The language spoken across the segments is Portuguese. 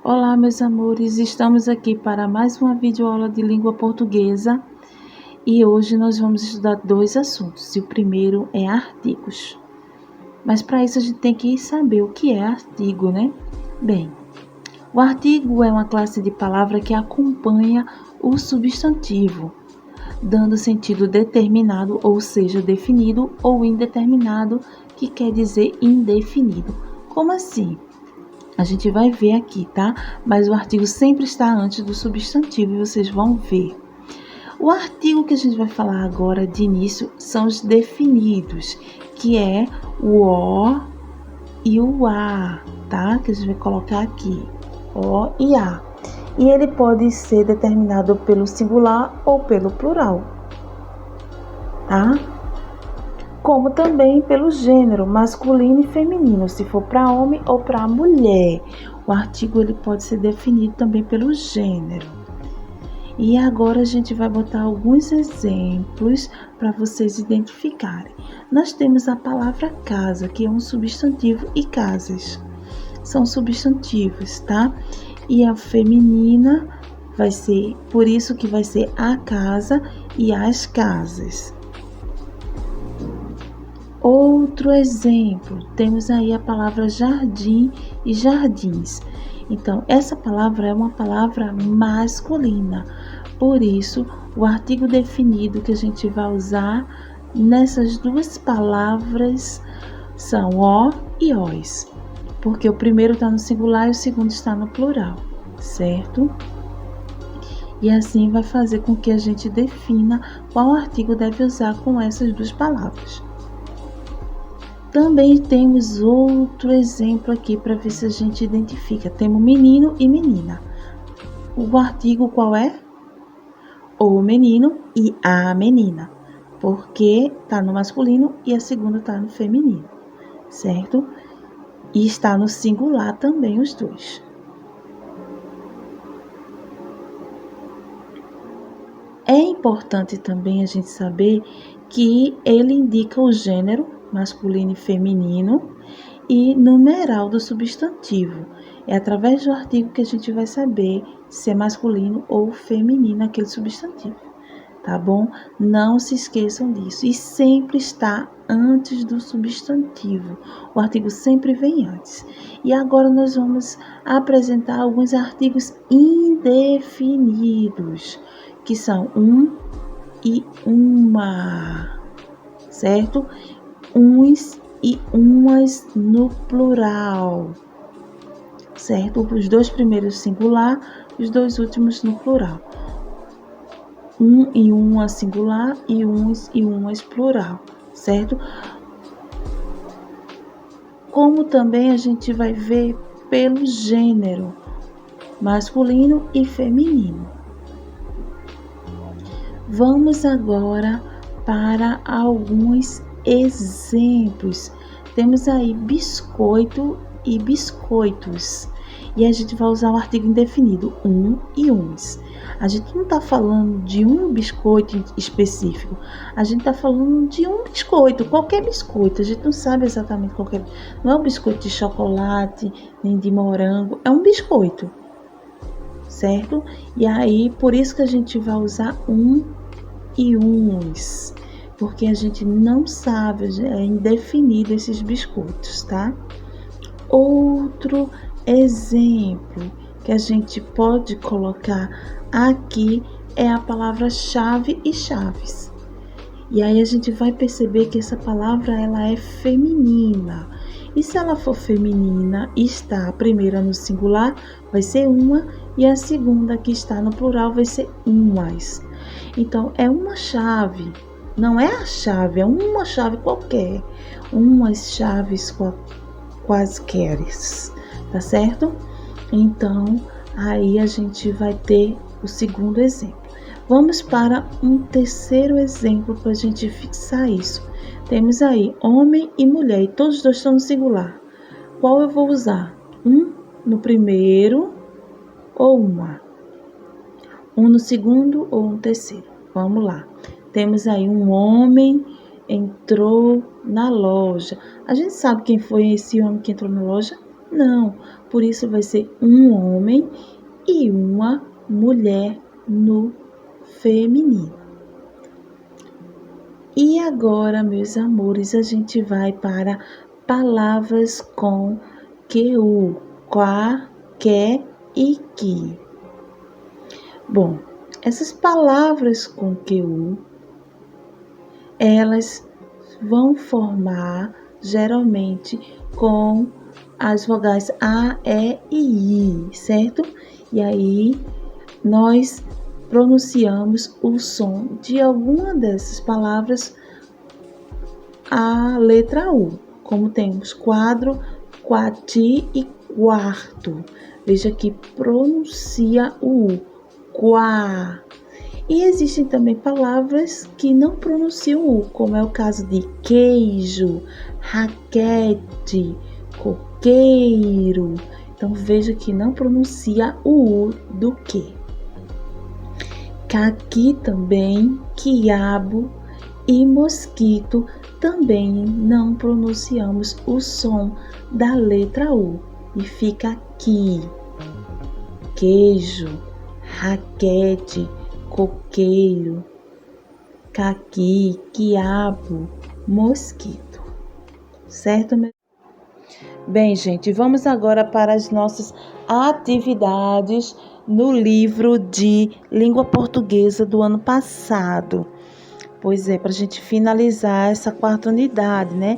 Olá, meus amores, estamos aqui para mais uma videoaula de língua portuguesa e hoje nós vamos estudar dois assuntos. E o primeiro é artigos. Mas para isso a gente tem que saber o que é artigo, né? Bem, o artigo é uma classe de palavra que acompanha o substantivo, dando sentido determinado, ou seja, definido, ou indeterminado, que quer dizer indefinido. Como assim? A gente vai ver aqui, tá? Mas o artigo sempre está antes do substantivo e vocês vão ver. O artigo que a gente vai falar agora de início são os definidos, que é o O e o A, tá? Que a gente vai colocar aqui, O e A. E ele pode ser determinado pelo singular ou pelo plural, tá? Como também pelo gênero masculino e feminino, se for para homem ou para mulher. O artigo ele pode ser definido também pelo gênero. E agora a gente vai botar alguns exemplos para vocês identificarem. Nós temos a palavra casa, que é um substantivo, e casas são substantivos, tá? E a feminina vai ser, por isso que vai ser a casa e as casas. Outro exemplo, temos aí a palavra jardim e jardins. Então, essa palavra é uma palavra masculina, por isso, o artigo definido que a gente vai usar nessas duas palavras são o e os, porque o primeiro está no singular e o segundo está no plural, certo? E assim vai fazer com que a gente defina qual artigo deve usar com essas duas palavras. Também temos outro exemplo aqui para ver se a gente identifica. Temos menino e menina. O artigo qual é? O menino e a menina, porque está no masculino e a segunda está no feminino, certo? E está no singular também os dois. É importante também a gente saber que ele indica o gênero masculino e feminino e numeral do substantivo. É através do artigo que a gente vai saber se é masculino ou feminino aquele substantivo, tá bom? Não se esqueçam disso. E sempre está antes do substantivo. O artigo sempre vem antes. E agora nós vamos apresentar alguns artigos indefinidos, que são um e uma, certo? Uns e umas no plural, certo? Os dois primeiros singular, os dois últimos no plural. Um e uma singular e uns e umas plural, certo? Como também a gente vai ver pelo gênero masculino e feminino. Vamos agora para alguns exemplos. Temos aí biscoito e biscoitos. E a gente vai usar o artigo indefinido, um e uns. A gente não está falando de um biscoito específico. A gente está falando de um biscoito, qualquer biscoito. A gente não sabe exatamente qual é. Não é um biscoito de chocolate, nem de morango. É um biscoito, certo? E aí, por isso que a gente vai usar um e uns, porque a gente não sabe, é indefinido esses biscoitos, tá? Outro exemplo que a gente pode colocar aqui é a palavra chave e chaves. E aí a gente vai perceber que essa palavra ela é feminina. E se ela for feminina e está a primeira no singular, vai ser uma, e a segunda que está no plural vai ser umas. Então, é uma chave, não é a chave, é uma chave qualquer, umas chaves quaisquer, tá certo? Então, aí a gente vai ter o segundo exemplo. Vamos para um terceiro exemplo para a gente fixar isso. Temos aí homem e mulher, e todos os dois estão no singular. Qual eu vou usar? Um no primeiro ou uma? Um no segundo ou um terceiro? Vamos lá. Temos aí um homem entrou na loja. A gente sabe quem foi esse homem que entrou na loja? Não, por isso vai ser um homem e uma mulher no feminino. E agora, meus amores, a gente vai para palavras com QU, qua, que e que. Bom, essas palavras com QU, elas vão formar geralmente com as vogais A, E e I, certo? E aí nós pronunciamos o som de alguma dessas palavras a letra U, como temos quadro, quati e quarto. Veja que pronuncia o U, quá. E existem também palavras que não pronunciam o U, como é o caso de queijo, raquete, coqueiro. Então veja que não pronuncia o U do que. Caqui também, quiabo e mosquito também não pronunciamos o som da letra U e fica qui. Queijo, raquete, coqueiro, caqui, quiabo, mosquito. Certo? Bem, gente, vamos agora para as nossas atividades no livro de língua portuguesa do ano passado. Pois é, para a gente finalizar essa quarta unidade, né?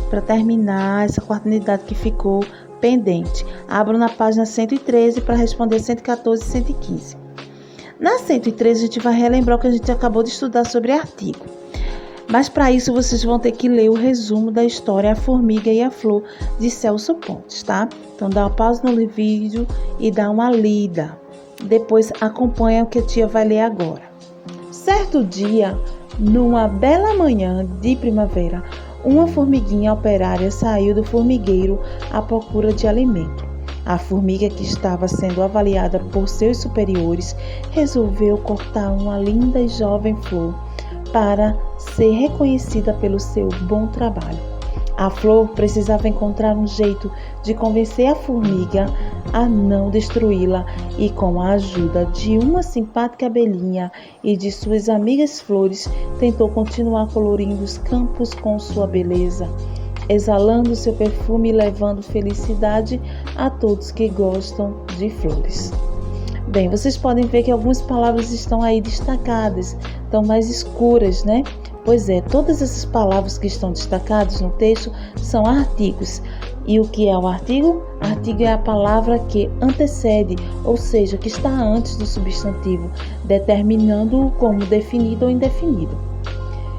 Para terminar essa quarta unidade que ficou pendente. Abro na página 113 para responder 114 e 115. Na 113 a gente vai relembrar o que a gente acabou de estudar sobre artigo. Mas para isso vocês vão ter que ler o resumo da história A Formiga e a Flor de Celso Pontes, tá? Então dá uma pausa no vídeo e dá uma lida. Depois acompanha o que a tia vai ler agora. Certo dia, numa bela manhã de primavera, uma formiguinha operária saiu do formigueiro à procura de alimento. A formiga, que estava sendo avaliada por seus superiores, resolveu cortar uma linda e jovem flor para ser reconhecida pelo seu bom trabalho. A flor precisava encontrar um jeito de convencer a formiga a não destruí-la e, com a ajuda de uma simpática abelhinha e de suas amigas flores, tentou continuar colorindo os campos com sua beleza, exalando seu perfume e levando felicidade a todos que gostam de flores. Bem, vocês podem ver que algumas palavras estão aí destacadas, estão mais escuras, né? Pois é, todas essas palavras que estão destacadas no texto são artigos. E o que é o artigo? Artigo é a palavra que antecede, ou seja, que está antes do substantivo, determinando-o como definido ou indefinido.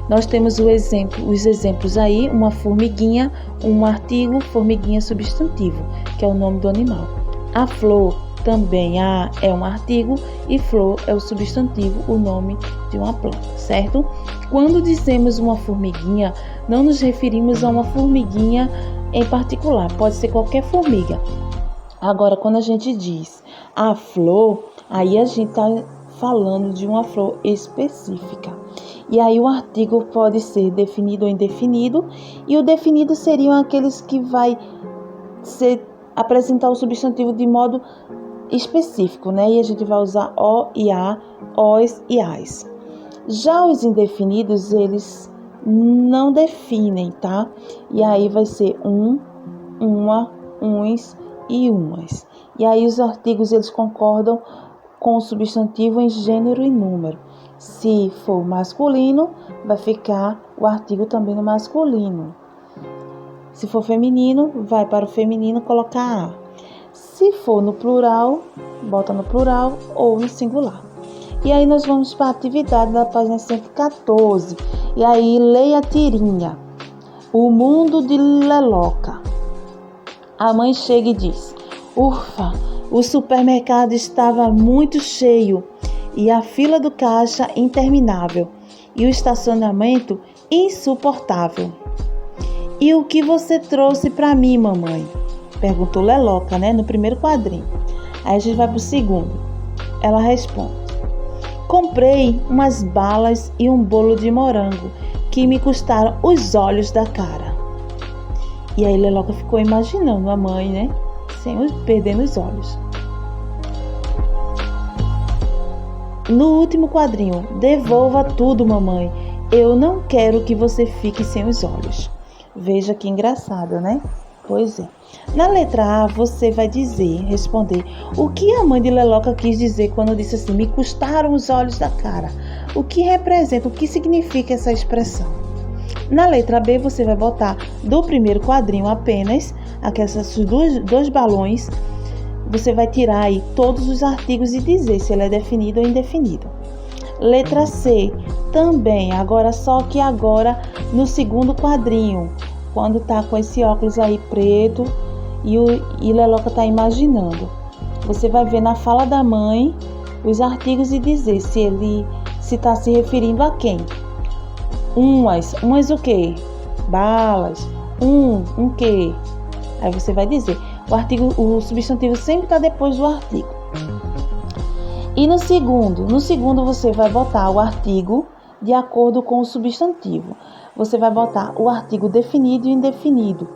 Nós temos os exemplos aí, uma formiguinha, um artigo, formiguinha substantivo, que é o nome do animal. A flor também é um artigo e flor é o substantivo, o nome de uma planta, certo? Quando dizemos uma formiguinha, não nos referimos a uma formiguinha em particular, pode ser qualquer formiga. Agora, quando a gente diz a flor, aí a gente está falando de uma flor específica. E aí o artigo pode ser definido ou indefinido, e o definido seriam aqueles que vai apresentar o substantivo de modo específico, né? E a gente vai usar o e a, os e as. Já os indefinidos, eles não definem, tá? E aí vai ser uma, uns e umas. E aí os artigos, eles concordam com o substantivo em gênero e número. Se for masculino, vai ficar o artigo também no masculino. Se for feminino, vai para o feminino colocar a. Se for no plural, bota no plural ou no singular. E aí nós vamos para a atividade da página 114. E aí leia a tirinha. O mundo de Leloca. A mãe chega e diz: ufa, o supermercado estava muito cheio e a fila do caixa interminável e o estacionamento insuportável. E o que você trouxe para mim, mamãe? Perguntou Leloca, né, no primeiro quadrinho. Aí a gente vai para o segundo. Ela responde: comprei umas balas e um bolo de morango que me custaram os olhos da cara. E aí Leloca ficou imaginando a mãe, né, perdendo os olhos. No último quadrinho, devolva tudo, mamãe. Eu não quero que você fique sem os olhos. Veja que engraçado, né? Pois é. Na letra A, você vai responder o que a mãe de Leloca quis dizer quando disse assim: me custaram os olhos da cara. O que representa, o que significa essa expressão? Na letra B, você vai botar do primeiro quadrinho apenas aqueles dois balões. Você vai tirar aí todos os artigos e dizer se ele é definido ou indefinido. Letra C, também, só que agora no segundo quadrinho, quando tá com esse óculos aí preto e Leloca tá imaginando. Você vai ver na fala da mãe os artigos e dizer se tá se referindo a quem. Umas o quê? Balas. Um quê? Aí você vai dizer. O substantivo sempre está depois do artigo. E no segundo você vai botar o artigo de acordo com o substantivo. Você vai botar o artigo definido e indefinido.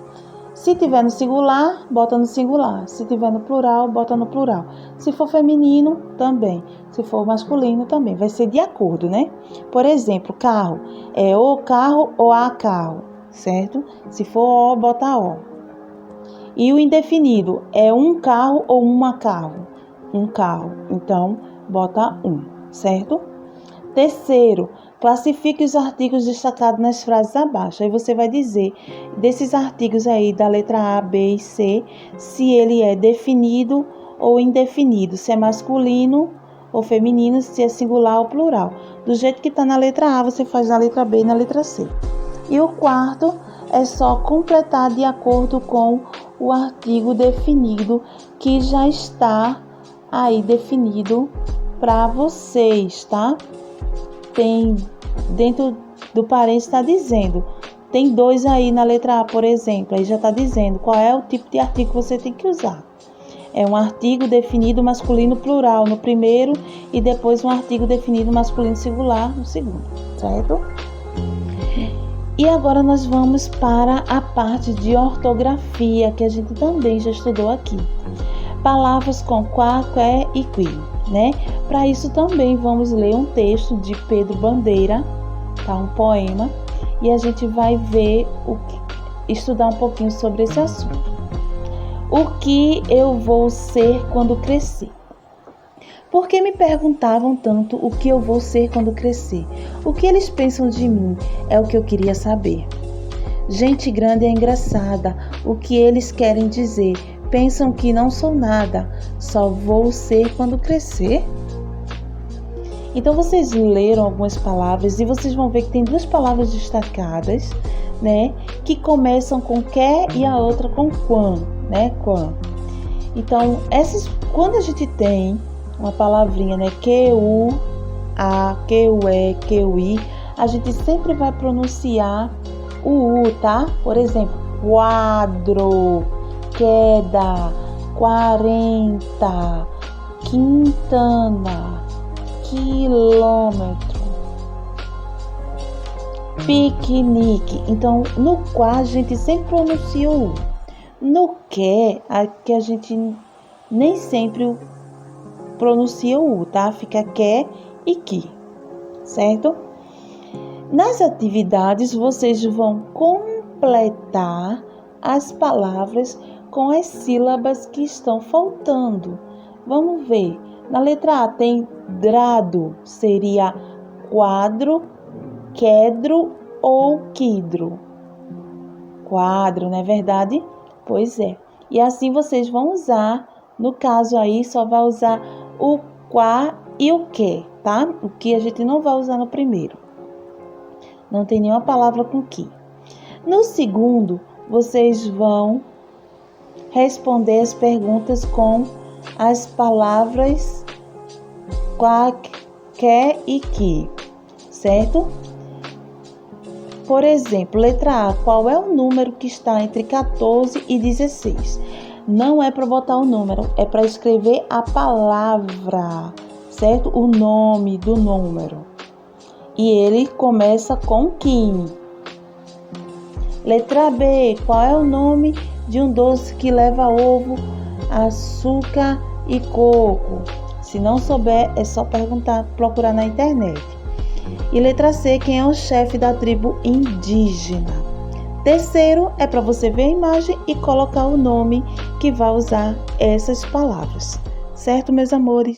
Se tiver no singular, bota no singular. Se tiver no plural, bota no plural. Se for feminino, também. Se for masculino, também. Vai ser de acordo, né? Por exemplo, carro. É o carro ou a carro, certo? Se for o, bota o. E o indefinido é um carro ou uma carro? Um carro. Então, bota um, certo? Terceiro, classifique os artigos destacados nas frases abaixo. Aí você vai dizer desses artigos aí da letra A, B e C, se ele é definido ou indefinido, se é masculino ou feminino, se é singular ou plural. Do jeito que está na letra A, você faz na letra B e na letra C. E o quarto é só completar de acordo com o artigo definido que já está aí definido para vocês, tá? Tem dentro do parênteses está dizendo, tem 2 aí na letra A, por exemplo, aí já está dizendo qual é o tipo de artigo que você tem que usar. É um artigo definido masculino plural no primeiro e depois um artigo definido masculino singular no segundo, certo? E agora nós vamos para a parte de ortografia, que a gente também já estudou aqui. Palavras com quá, qué e qui, né? Para isso também vamos ler um texto de Pedro Bandeira, tá? Um poema, e a gente vai ver estudar um pouquinho sobre esse assunto. O que eu vou ser quando crescer? Por que me perguntavam tanto o que eu vou ser quando crescer? O que eles pensam de mim é o que eu queria saber. Gente grande é engraçada, o que eles querem dizer? Pensam que não sou nada, só vou ser quando crescer? Então vocês leram algumas palavras e vocês vão ver que tem 2 palavras destacadas, né? Que começam com quer e a outra com quan, né? Quan. Então, quando a gente tem uma palavrinha, né? Que-u, a, que-u, é, que-u, i, a gente sempre vai pronunciar o u, tá? Por exemplo, quadro, queda, 40, quintana, quilômetro, piquenique. Então, no quá a gente sempre pronuncia o u. No que a gente nem sempre pronuncia o u, tá? Fica que e que, certo? Nas atividades, vocês vão completar as palavras com as sílabas que estão faltando. Vamos ver. Na letra A tem drado, seria quadro, quedro ou quidro. Quadro, não é verdade? Pois é. E assim vocês vão usar, no caso aí, só vai usar o quá e o que, tá? O que a gente não vai usar no primeiro. Não tem nenhuma palavra com que. No segundo, vocês vão responder as perguntas com as palavras quá, que e que, certo? Por exemplo, letra A, qual é o número que está entre 14 e 16? Não é para botar o número, é para escrever a palavra, certo? O nome do número. E ele começa com quim. Letra B, qual é o nome de um doce que leva ovo açúcar e coco. Se não souber, é só perguntar, procurar na internet. E letra C, quem é o chefe da tribo indígena. Terceiro, é para você ver a imagem e colocar o nome que vai usar essas palavras. Certo, meus amores?